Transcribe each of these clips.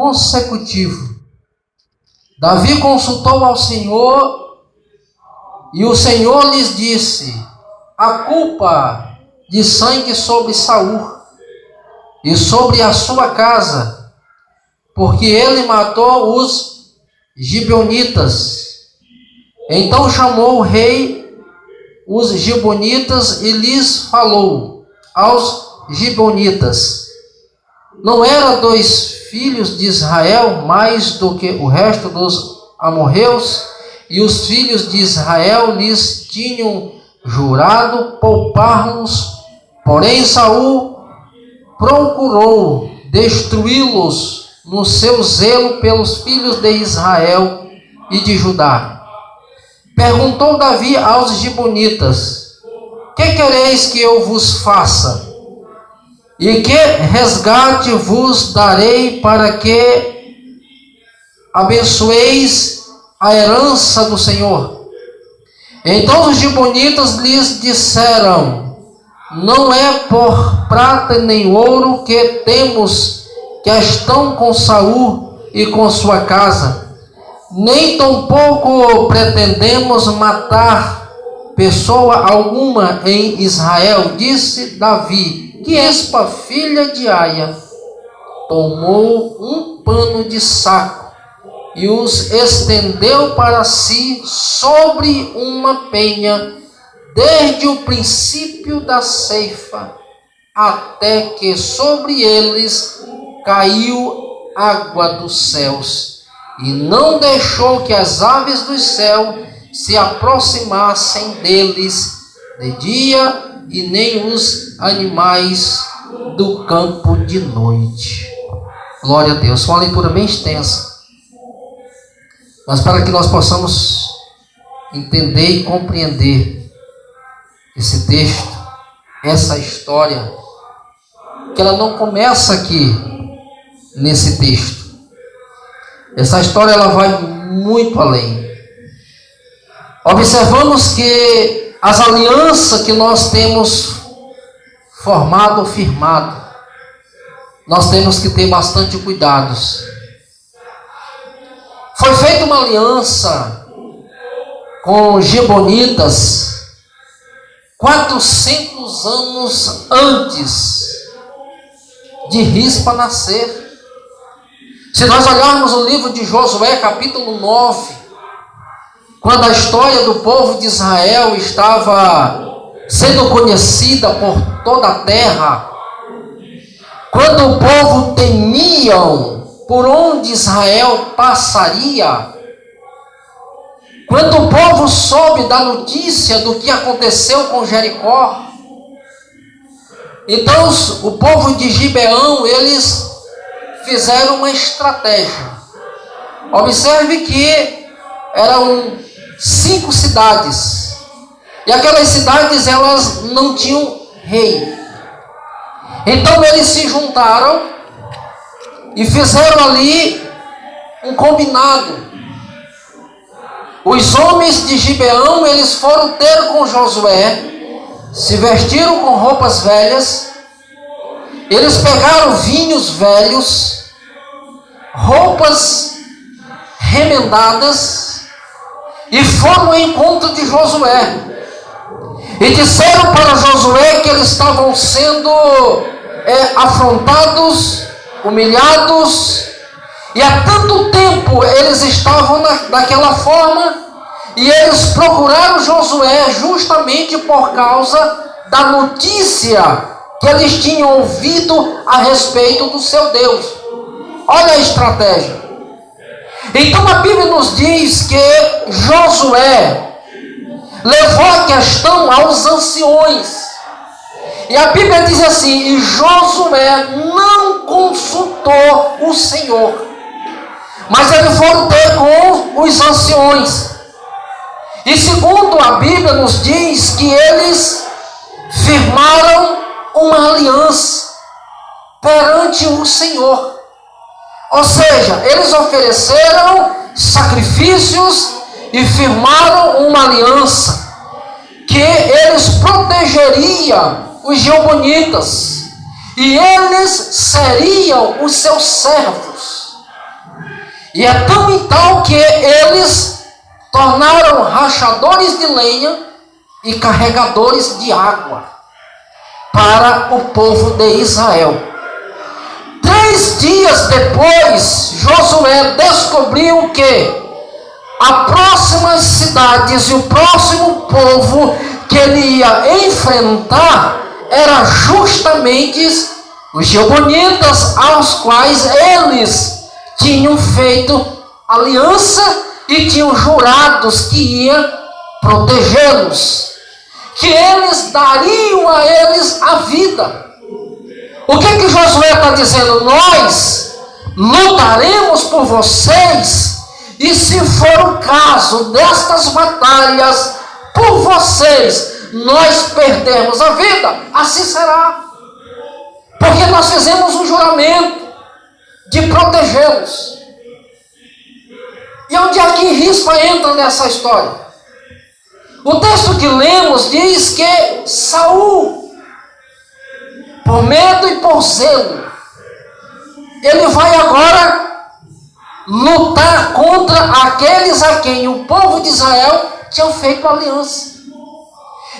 consecutivo. Davi consultou ao Senhor e o Senhor lhes disse: a culpa de sangue sobre Saul e sobre a sua casa, porque ele matou os gibeonitas. Então chamou o rei os gibeonitas e lhes falou aos gibeonitas: não eram 2 filhos de Israel mais do que o resto dos amorreus? E os filhos de Israel lhes tinham jurado poupar-nos. Porém Saul procurou destruí-los no seu zelo pelos filhos de Israel e de Judá. Perguntou Davi aos gibeonitas: que quereis que eu vos faça? E que resgate vos darei para que abençoeis a herança do Senhor? Então os gibeonitas lhes disseram: não é por prata nem ouro que temos questão com Saul e com sua casa, nem tampouco pretendemos matar pessoa alguma em Israel. Disse Davi: que Espa, filha de Aia, tomou um pano de saco e os estendeu para si sobre uma penha, desde o princípio da ceifa até que sobre eles caiu água dos céus, e não deixou que as aves do céu se aproximassem deles de dia, e nem os animais do campo de noite. Glória a Deus. Foi uma leitura bem extensa, mas para que nós possamos entender e compreender esse texto, essa história, que ela não começa aqui nesse texto. Essa história ela vai muito além. Observamos que as alianças que nós temos formado ou firmado, nós temos que ter bastante cuidados. Foi feita uma aliança com os gibeonitas 400 anos antes de Rispa nascer. Se nós olharmos o livro de Josué, capítulo 9, quando a história do povo de Israel estava sendo conhecida por toda a terra, quando o povo temia por onde Israel passaria, quando o povo soube da notícia do que aconteceu com Jericó, então o povo de Gibeão, eles fizeram uma estratégia. Observe que eram 5 cidades, e aquelas cidades elas não tinham rei. Então eles se juntaram e fizeram ali um combinado. Os homens de Gibeão, eles foram ter com Josué, se vestiram com roupas velhas, eles pegaram vinhos velhos, roupas remendadas, e foram ao encontro de Josué. E disseram para Josué que eles estavam sendo afrontados, humilhados, e há tanto tempo eles estavam daquela forma, e eles procuraram Josué justamente por causa da notícia que eles tinham ouvido a respeito do seu Deus. Olha a estratégia. Então a Bíblia nos diz que Josué levou a questão aos anciões. E a Bíblia diz assim: e Josué não consultou o Senhor, mas eles foram ter com os anciões. E segundo a Bíblia nos diz que eles firmaram uma aliança perante o Senhor. Ou seja, eles ofereceram sacrifícios e firmaram uma aliança que eles protegeriam os gibeonitas e eles seriam os seus servos. E é tão e tal que eles tornaram rachadores de lenha e carregadores de água para o povo de Israel. 3 dias depois, Josué descobriu que as próximas cidades e o próximo povo que ele ia enfrentar era justamente os gibeonitas, aos quais eles tinham feito aliança e tinham jurados que ia protegê-los, que eles dariam a eles a vida. O que Josué está dizendo? Nós lutaremos por vocês, e se for o caso destas batalhas por vocês, nós perdemos a vida, assim será. Porque nós fizemos um juramento de protegê-los. E onde é que Rispa entra nessa história? O texto que lemos diz que Saul, por medo e por zelo, ele vai agora lutar contra aqueles a quem o povo de Israel tinha feito aliança.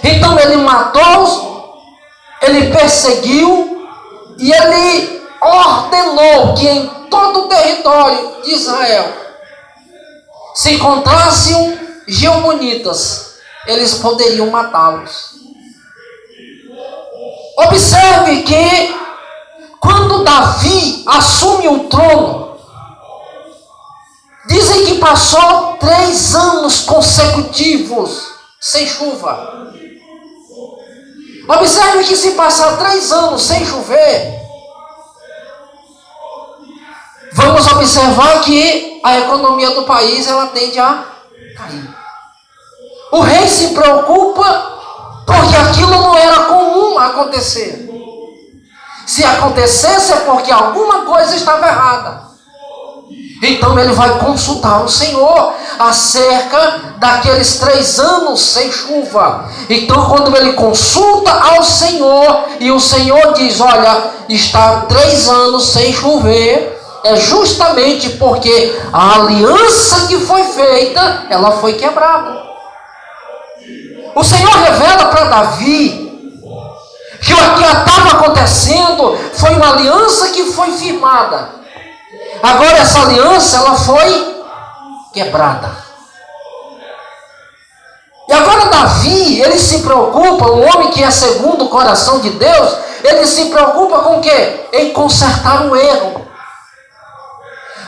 Então ele matou, ele perseguiu e ele ordenou que em todo o território de Israel se encontrassem gibeonitas, eles poderiam matá-los. Observe que quando Davi assume o trono, dizem que passou 3 anos consecutivos sem chuva. Observe que se passar 3 anos sem chover, vamos observar que a economia do país ela tende a cair. O rei se preocupa porque aquilo não era comum acontecer. Se acontecesse é porque alguma coisa estava errada. Então ele vai consultar o Senhor acerca daqueles 3 anos sem chuva. Então quando ele consulta ao Senhor, e o Senhor diz, olha, está 3 anos sem chover, é justamente porque a aliança que foi feita, ela foi quebrada. O Senhor revela para Davi que o que estava acontecendo foi uma aliança que foi firmada. Agora essa aliança ela foi quebrada. E agora Davi, ele se preocupa, um homem que é segundo o coração de Deus, ele se preocupa com o quê? Em consertar o erro.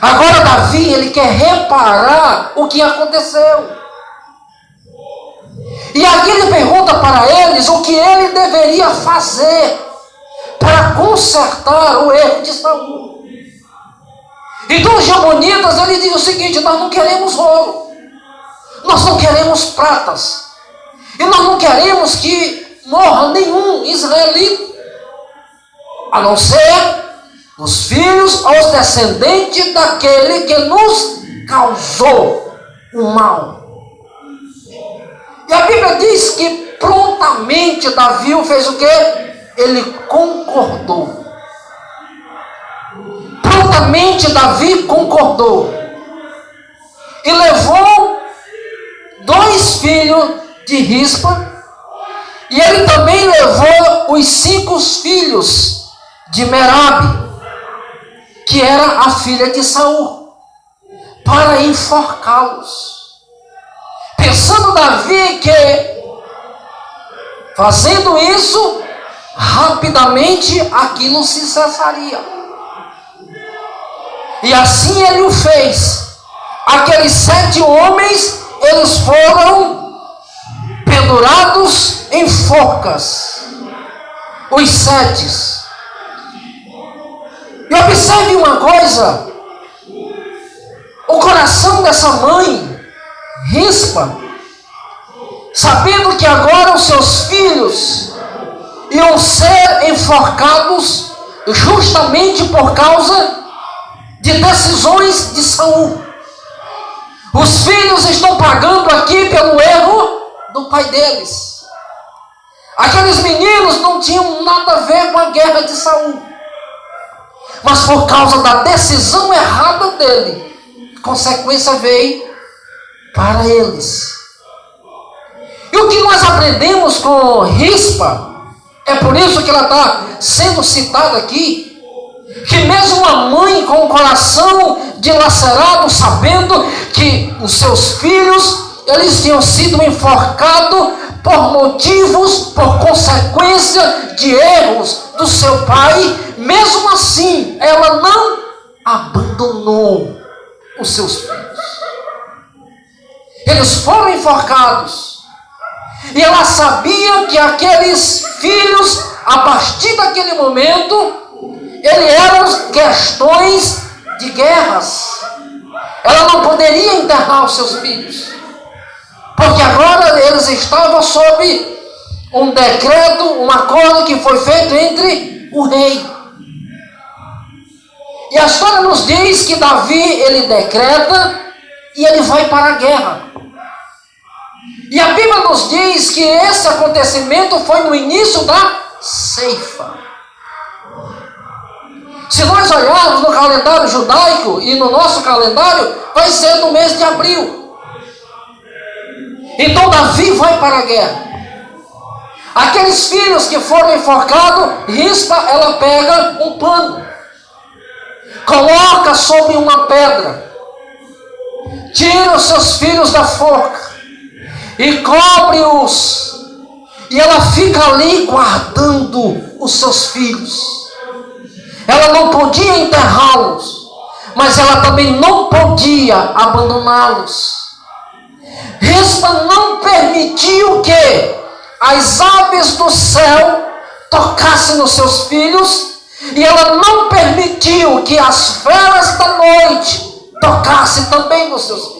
Agora Davi, ele quer reparar o que aconteceu. E aqui ele pergunta para eles o que ele deveria fazer para consertar o erro de Saul. Então os gibeonitas, ele diz o seguinte, nós não queremos ouro, nós não queremos pratas, e nós não queremos que morra nenhum israelita, a não ser os filhos ou os descendentes daquele que nos causou o mal. E a Bíblia diz que prontamente Davi fez o quê? Ele concordou. Prontamente Davi concordou. E levou 2 filhos de Rispa. E ele também levou os 5 filhos de Merabe, que era a filha de Saul, para enforcá-los. Pensando Davi que, fazendo isso, rapidamente aquilo se cessaria. E assim ele o fez. Aqueles 7 homens, eles foram pendurados em forcas. Os 7. E observe uma coisa. O coração dessa mãe, Rispa, sabendo que agora os seus filhos iam ser enforcados justamente por causa de decisões de Saul. Os filhos estão pagando aqui pelo erro do pai deles. Aqueles meninos não tinham nada a ver com a guerra de Saul, mas por causa da decisão errada dele, consequência veio para eles. E o que nós aprendemos com Rispa, é por isso que ela está sendo citada aqui, que mesmo uma mãe com o coração dilacerado, sabendo que os seus filhos, eles tinham sido enforcados por motivos, por consequência de erros do seu pai, mesmo assim, ela não abandonou os seus filhos. Eles foram enforcados. E ela sabia que aqueles filhos, a partir daquele momento, eles eram questões de guerras. Ela não poderia enterrar os seus filhos, porque agora eles estavam sob um decreto, um acordo que foi feito entre o rei. E a história nos diz que Davi, ele decreta e ele vai para a guerra. E a Bíblia nos diz que esse acontecimento foi no início da ceifa. Se nós olharmos no calendário judaico e no nosso calendário, vai ser no mês de abril. Então Davi vai para a guerra. Aqueles filhos que foram enforcados, Rispa, ela pega um pano, coloca sobre uma pedra, tira os seus filhos da forca e cobre-os. E ela fica ali guardando os seus filhos. Ela não podia enterrá-los, mas ela também não podia abandoná-los. Rispa não permitiu que as aves do céu tocassem nos seus filhos, e ela não permitiu que as feras da noite tocassem também nos seus filhos.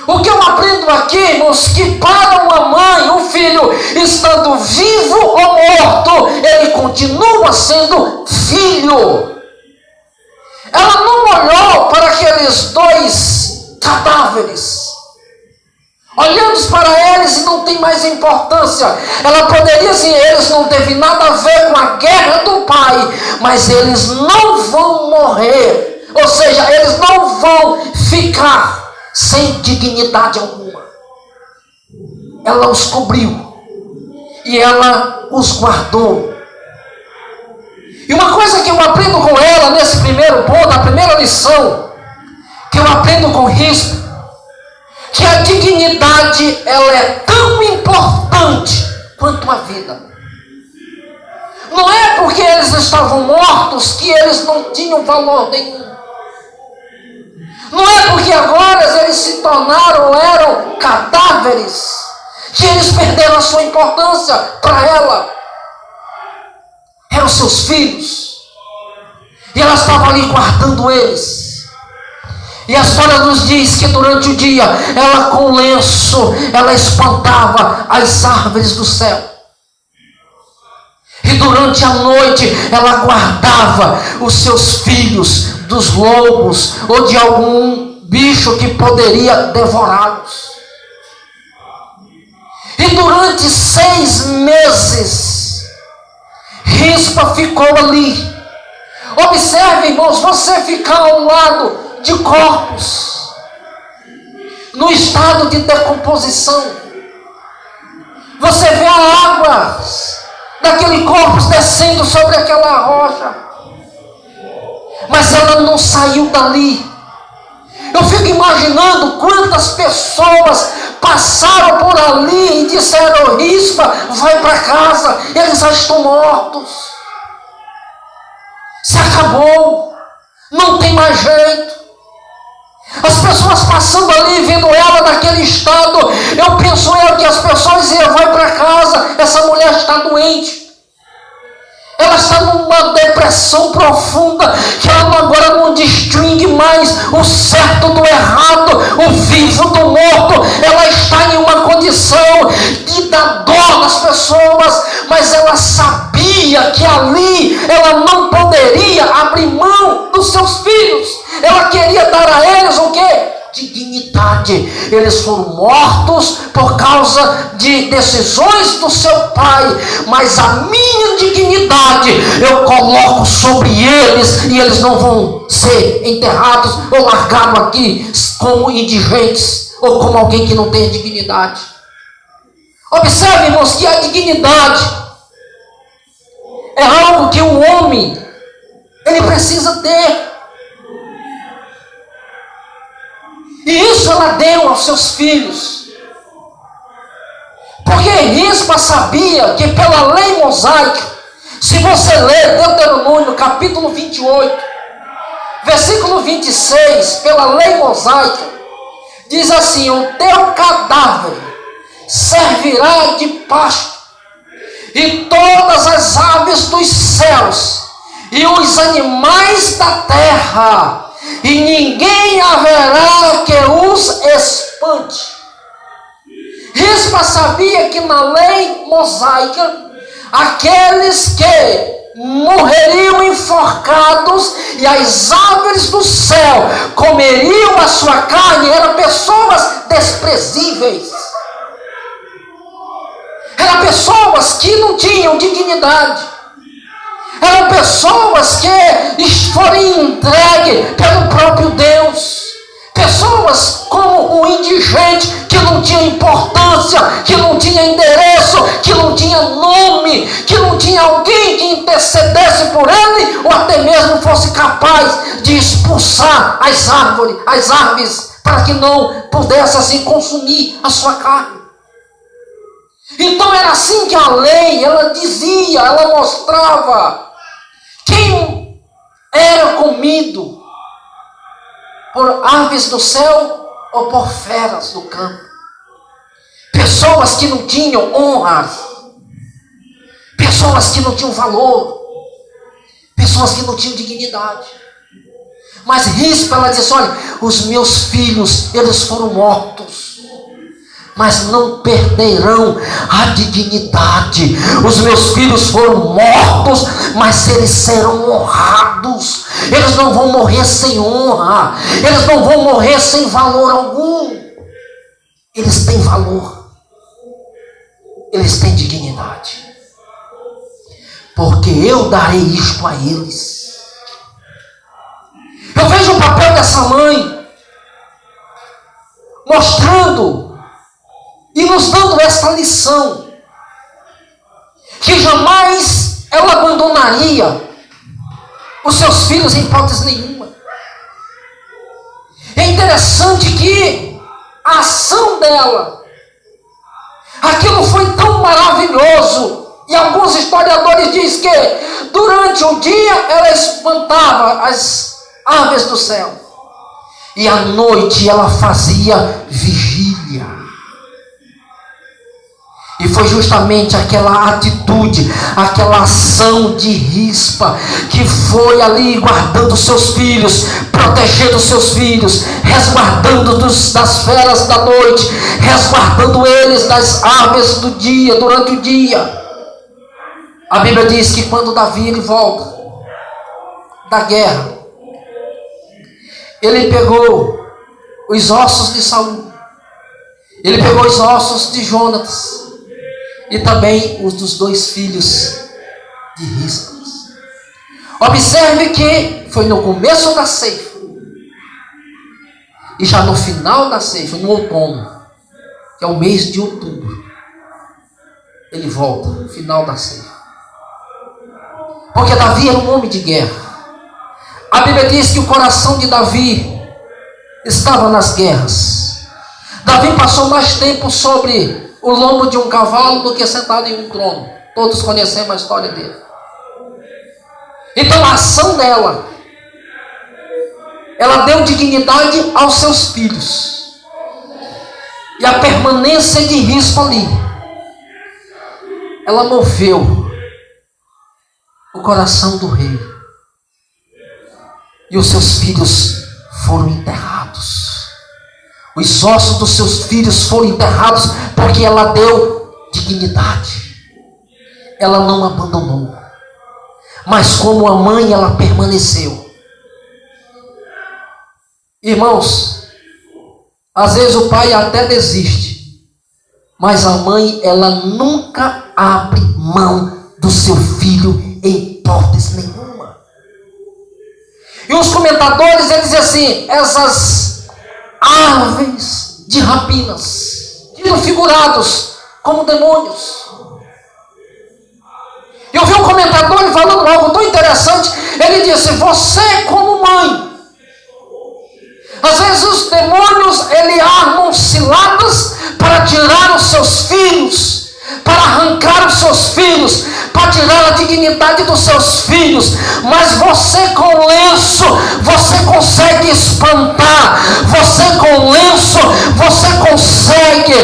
O que eu aprendo aqui, irmãos, que para uma mãe, um filho, estando vivo ou morto, ele continua sendo filho. Ela não olhou para aqueles dois cadáveres, olhando para eles e não tem mais importância. Ela poderia dizer, eles não teve nada a ver com a guerra do pai, mas eles não vão morrer. Ou seja, eles não vão ficar sem dignidade alguma. Ela os cobriu e ela os guardou. E uma coisa que eu aprendo com ela nesse primeiro ponto, a primeira lição que eu aprendo com Rispa, que a dignidade, ela é tão importante quanto a vida. Não é porque eles estavam mortos que eles não tinham valor nenhum. Não é porque agora eles se tornaram, eram cadáveres, que eles perderam a sua importância para ela. Eram seus filhos. E ela estava ali guardando eles. E a história nos diz que durante o dia, ela com lenço, ela espantava as árvores do céu. E durante a noite, ela guardava os seus filhos dos lobos ou de algum bicho que poderia devorá-los. E durante 6 meses, Rispa ficou ali. Observe, irmãos, você ficar ao lado de corpos no estado de decomposição. Você vê a água daquele corpo descendo sobre aquela rocha, mas ela não saiu dali. Eu fico imaginando quantas pessoas passaram por ali e disseram, Rispa, vai para casa, eles já estão mortos, se acabou, não tem mais jeito. As pessoas passando ali, vendo ela naquele estado, eu penso que as pessoas diziam, vai para casa, essa mulher está doente. Ela está numa depressão profunda, que ela agora não distingue mais o certo do errado, o vivo do morto. Ela está em uma condição de dar dor nas pessoas, mas ela sabia que ali ela não poderia abrir mão dos seus filhos. Ela queria dar a eles o quê? dignidade. Eles foram mortos por causa de decisões do seu pai, mas a minha dignidade eu coloco sobre eles, e eles não vão ser enterrados ou largados aqui como indigentes ou como alguém que não tem dignidade. Observe, irmãos, que a dignidade é algo que o homem ele precisa ter. E isso ela deu aos seus filhos. Porque Rispa sabia que pela lei mosaica, se você ler Deuteronômio capítulo 28, versículo 26, pela lei mosaica, diz assim: o teu cadáver servirá de pasto, e todas as aves dos céus, e os animais da terra, e ninguém haverá que os espante. Rispa sabia que na lei mosaica, aqueles que morreriam enforcados e as aves do céu comeriam a sua carne, eram pessoas desprezíveis. Eram pessoas que não tinham dignidade. Eram pessoas que foram entregues pelo próprio Deus. Pessoas como um indigente que não tinha importância, que não tinha endereço, que não tinha nome, que não tinha alguém que intercedesse por ele, ou até mesmo fosse capaz de expulsar as aves, para que não pudesse assim consumir a sua carne. Então era assim que a lei, ela dizia, ela mostrava quem era comido por aves do céu ou por feras do campo. Pessoas que não tinham honra, pessoas que não tinham valor, pessoas que não tinham dignidade. Mas Rispa, ela disse: olha, os meus filhos, eles foram mortos, mas não perderão a dignidade. Os meus filhos foram mortos, mas eles serão honrados. Eles não vão morrer sem honra. Eles não vão morrer sem valor algum. Eles têm valor. Eles têm dignidade. Porque eu darei isto a eles. Eu vejo o papel dessa mãe mostrando e nos dando esta lição, que jamais ela abandonaria os seus filhos em hipótese nenhuma. É interessante que a ação dela, aquilo foi tão maravilhoso, e alguns historiadores dizem que durante o dia ela espantava as aves do céu, e à noite ela fazia vigília. E foi justamente aquela atitude, aquela ação de Rispa, que foi ali guardando seus filhos, protegendo seus filhos, resguardando das feras da noite, resguardando eles das aves do dia, durante o dia. A Bíblia diz que quando Davi ele volta da guerra, ele pegou os ossos de Saul, ele pegou os ossos de Jonatas, e também os dos 2 filhos de Rispa. Observe que foi no começo da ceifa, e já no final da ceifa, no outono, que é o mês de outubro, ele volta, no final da ceifa. Porque Davi era um homem de guerra. A Bíblia diz que o coração de Davi estava nas guerras. Davi passou mais tempo sobre o lombo de um cavalo do que sentado em um trono. Todos conhecemos a história dele. Então a ação dela, ela deu dignidade aos seus filhos. E a permanência de Rispa ali, ela moveu o coração do rei. E os seus filhos foram enterrados. Os ossos dos seus filhos foram enterrados, porque ela deu dignidade. Ela não abandonou. Mas como a mãe, ela permaneceu. Irmãos, Às vezes o pai até desiste, mas a mãe, ela nunca abre mão do seu filho em hipótese nenhuma. E os comentadores, eles dizem assim, essas aves de rapinas, figurados como demônios. Eu vi um comentador falando algo tão interessante. Ele disse, você como mãe, às vezes os demônios, ele armam ciladas para tirar os seus filhos, para arrancar os seus filhos, para tirar a dignidade dos seus filhos, mas você com lenço, você consegue espantar, você com lenço, você consegue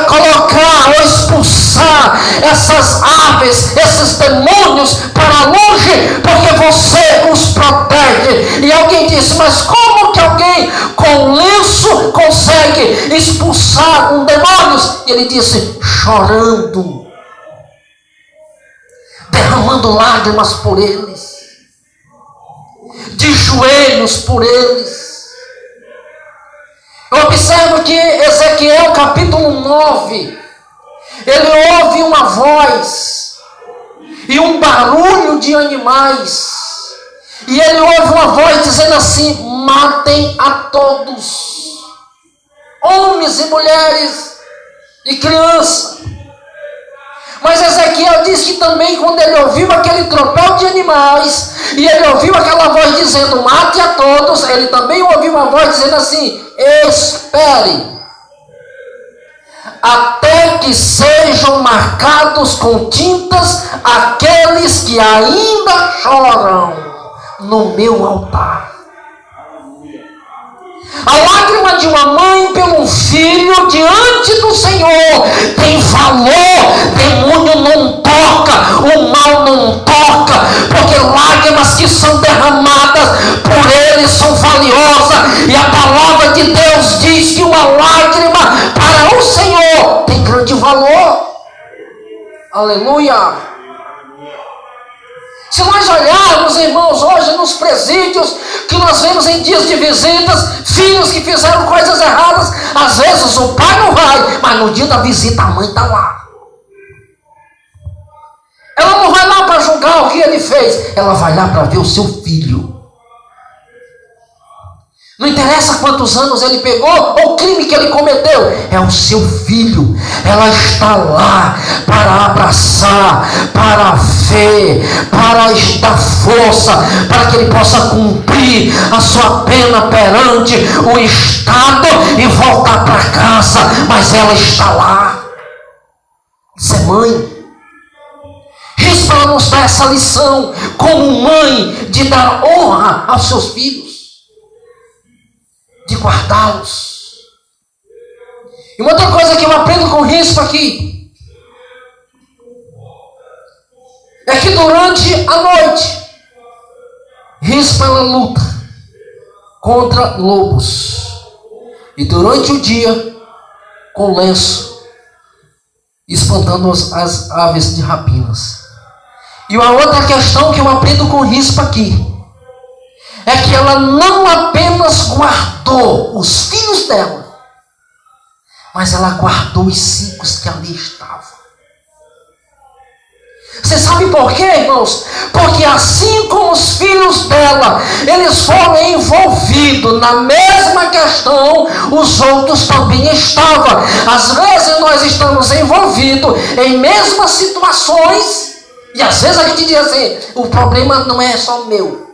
colocar ou expulsar essas aves, esses demônios para longe, porque você os protege. E alguém disse, mas como que alguém com lenço consegue expulsar um demônio? E ele disse, chorando, derramando lágrimas por eles, de joelhos por eles. Eu observo que Ezequiel capítulo 9, ele ouve uma voz e um barulho de animais, e ele ouve uma voz dizendo assim, matem a todos, homens e mulheres e crianças. Mas Ezequiel diz que também quando ele ouviu aquele tropel de animais, e ele ouviu aquela voz dizendo, mate a todos, ele também ouviu uma voz dizendo assim, espere, até que sejam marcados com tintas aqueles que ainda choram no meu altar. A lágrima de uma mãe pelo filho diante do Senhor tem valor. Demônio não toca, o mal não toca, porque lágrimas que são derramadas por ele são valiosas. E a palavra de Deus diz que uma lágrima para o Senhor tem grande valor. Aleluia. Se nós olharmos, irmãos, hoje nos presídios, que nós vemos em dias de visitas, filhos que fizeram coisas erradas, às vezes o pai não vai, mas no dia da visita a mãe está lá. Ela não vai lá para julgar o que ele fez, ela vai lá para ver o seu filho. Não interessa quantos anos ele pegou ou o crime que ele cometeu, é o seu filho. Ela está lá para abraçar, para ver, para dar força, para que ele possa cumprir a sua pena perante o Estado e voltar para casa. Mas ela está lá. Isso é mãe. Rispa nos dá essa lição como mãe de dar honra aos seus filhos, de guardá-los. E uma outra coisa que eu aprendo com Rispa aqui é que durante a noite Rispa ela luta contra lobos, e durante o dia com lenço espantando as aves de rapinas. E uma outra questão que eu aprendo com Rispa aqui é que ela não apenas guardou os filhos dela, mas ela guardou os 5 que ali estavam. Você sabe por quê, irmãos? Porque assim como os filhos dela, eles foram envolvidos na mesma questão, os outros também estavam. Às vezes nós estamos envolvidos em mesmas situações, e às vezes a gente diz assim, o problema não é só meu,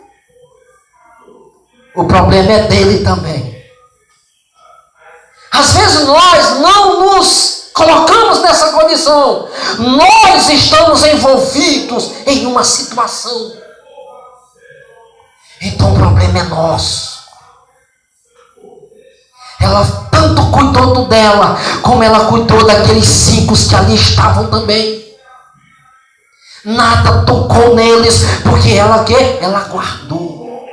o problema é dele também. Às vezes nós não nos colocamos nessa condição. Nós estamos envolvidos em uma situação. Então o problema é nosso. Ela tanto cuidou dela, como ela cuidou daqueles 5 que ali estavam também. Nada tocou neles, porque ela guardou.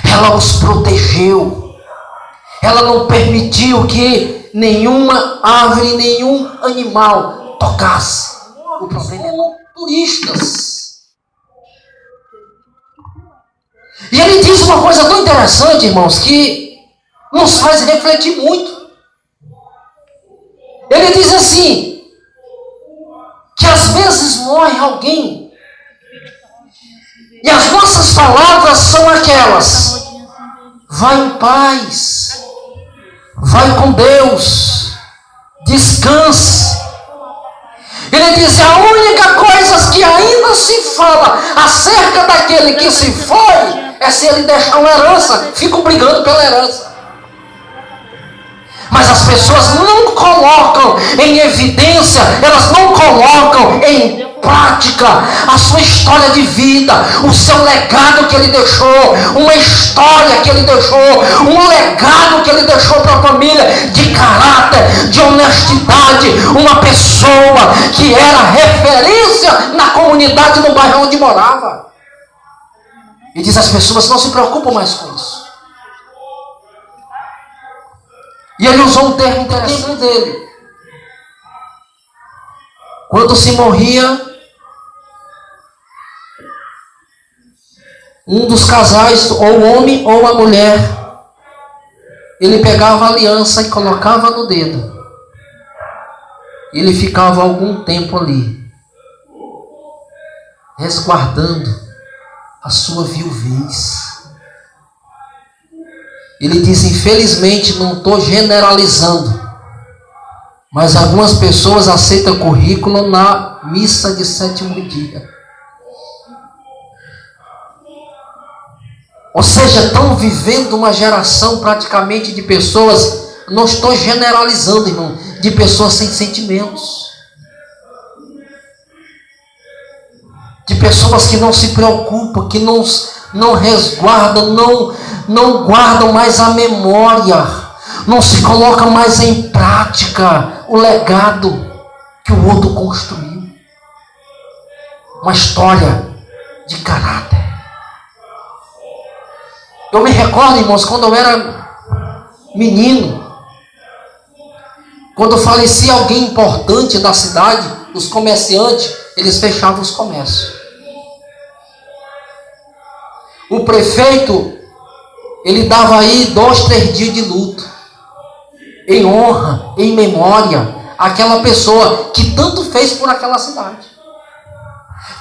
Ela os protegeu. Ela não permitiu que nenhuma árvore, nenhum animal tocasse. O problema é não turistas. E ele diz uma coisa tão interessante, irmãos, que nos faz refletir muito. Ele diz assim, que às vezes morre alguém, e as nossas palavras são aquelas: vai em paz, vai com Deus, descanse. Ele diz, a única coisa que ainda se fala acerca daquele que se foi, é se ele deixar uma herança. Ficam brigando pela herança. Mas as pessoas não colocam em evidência, elas não colocam em prática a sua história de vida, o seu legado que ele deixou, uma história que ele deixou, um legado que ele deixou para a família, de caráter, de honestidade, uma pessoa que era referência na comunidade, no bairro onde morava. E diz, as pessoas não se preocupam mais com isso. E ele usou um termo interessante dele. Quando se morria um dos casais, ou o homem ou a mulher, ele pegava a aliança e colocava no dedo. Ele ficava algum tempo ali, resguardando a sua viuvez. Ele diz, infelizmente, não estou generalizando, mas algumas pessoas aceitam currículo na missa de 7º dia. Ou seja, estão vivendo uma geração praticamente de pessoas, não estou generalizando, irmão, de pessoas sem sentimentos. De pessoas que não se preocupam, que não resguardam, não guardam mais a memória, não se colocam mais em prática o legado que o outro construiu. Uma história de caráter. Eu me recordo, irmãos, quando eu era menino, quando falecia alguém importante da cidade, os comerciantes, eles fechavam os comércios. O prefeito, ele dava aí 2, 3 dias de luto, em honra, em memória, àquela pessoa que tanto fez por aquela cidade,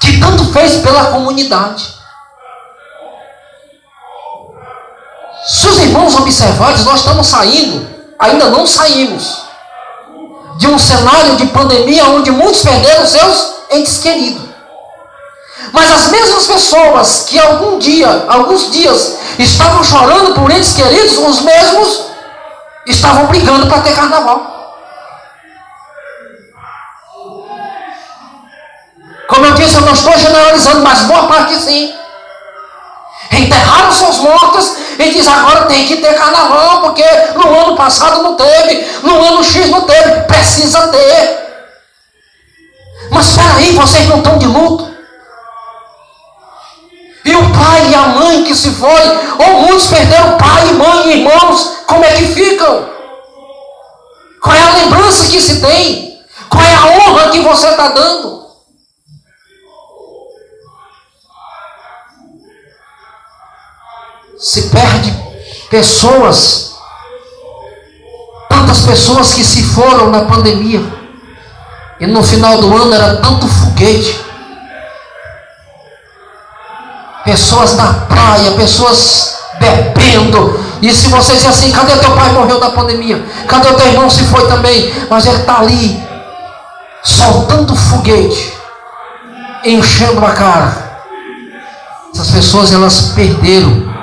que tanto fez pela comunidade. Se os irmãos observarem, nós estamos saindo, ainda não saímos, de um cenário de pandemia onde muitos perderam seus entes queridos. Mas as mesmas pessoas que alguns dias estavam chorando por entes queridos, os mesmos estavam brigando para ter carnaval. Como eu disse, eu não estou generalizando, mas boa parte sim. Enterraram seus mortos e diz, agora tem que ter carnaval, porque no ano passado não teve, no ano X não teve, precisa ter. Mas espera aí, vocês não estão de luto? E o pai e a mãe que se foi, ou muitos perderam pai, mãe e irmãos, como é que ficam? Qual é a lembrança que se tem? Qual é a honra que você está dando? Se perde pessoas, tantas pessoas que se foram na pandemia, e no final do ano era tanto foguete, pessoas na praia, pessoas bebendo, e se você diz assim, cadê teu pai, morreu na pandemia, cadê teu irmão, se foi também, mas ele está ali, soltando foguete, enchendo a cara. Essas pessoas, elas perderam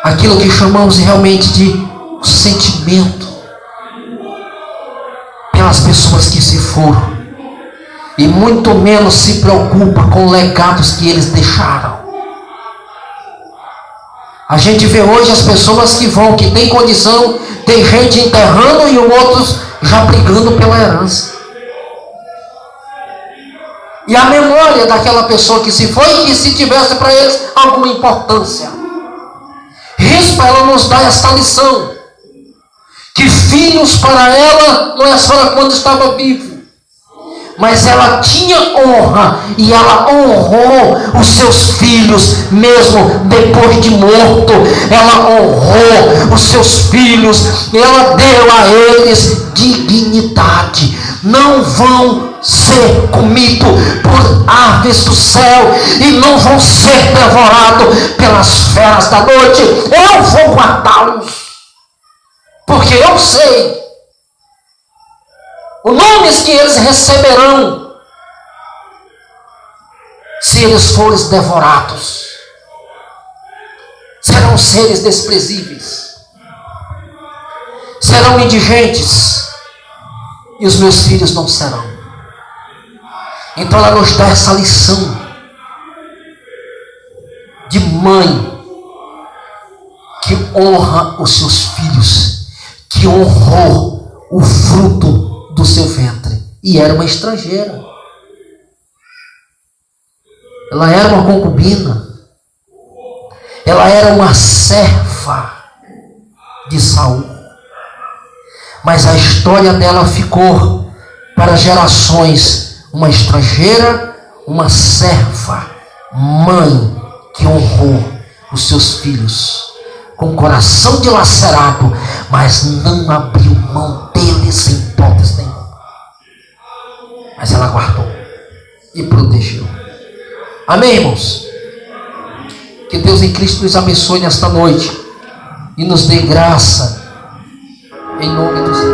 aquilo que chamamos realmente de sentimento pelas pessoas que se foram, e muito menos se preocupa com legados que eles deixaram. A gente vê hoje as pessoas que vão, que tem condição, tem gente enterrando e outros já brigando pela herança. E a memória daquela pessoa que se foi, que se tivesse para eles alguma importância. Rispa, ela nos dá esta lição, que filhos para ela não é só quando estava vivo, Mas ela tinha honra e ela honrou os seus filhos, mesmo depois de morto. Ela honrou os seus filhos e ela deu a eles dignidade. Não vão ser comidos por aves do céu e não vão ser devorados pelas feras da noite. Eu vou guardá-los, porque eu sei os nomes que eles receberão se eles forem devorados. Serão seres desprezíveis, serão indigentes, e os meus filhos não serão. Então ela nos dá essa lição de mãe que honra os seus filhos, que honrou o fruto do seu ventre, e era uma estrangeira. Ela era uma concubina, ela era uma serva de Saul, mas a história dela ficou para gerações: uma estrangeira, uma serva, mãe que honrou os seus filhos com o coração dilacerado, mas não abriu mão deles em hipótese nenhuma. Mas ela guardou e protegeu. Amém, irmãos? Que Deus em Cristo nos abençoe nesta noite e nos dê graça, em nome do Senhor.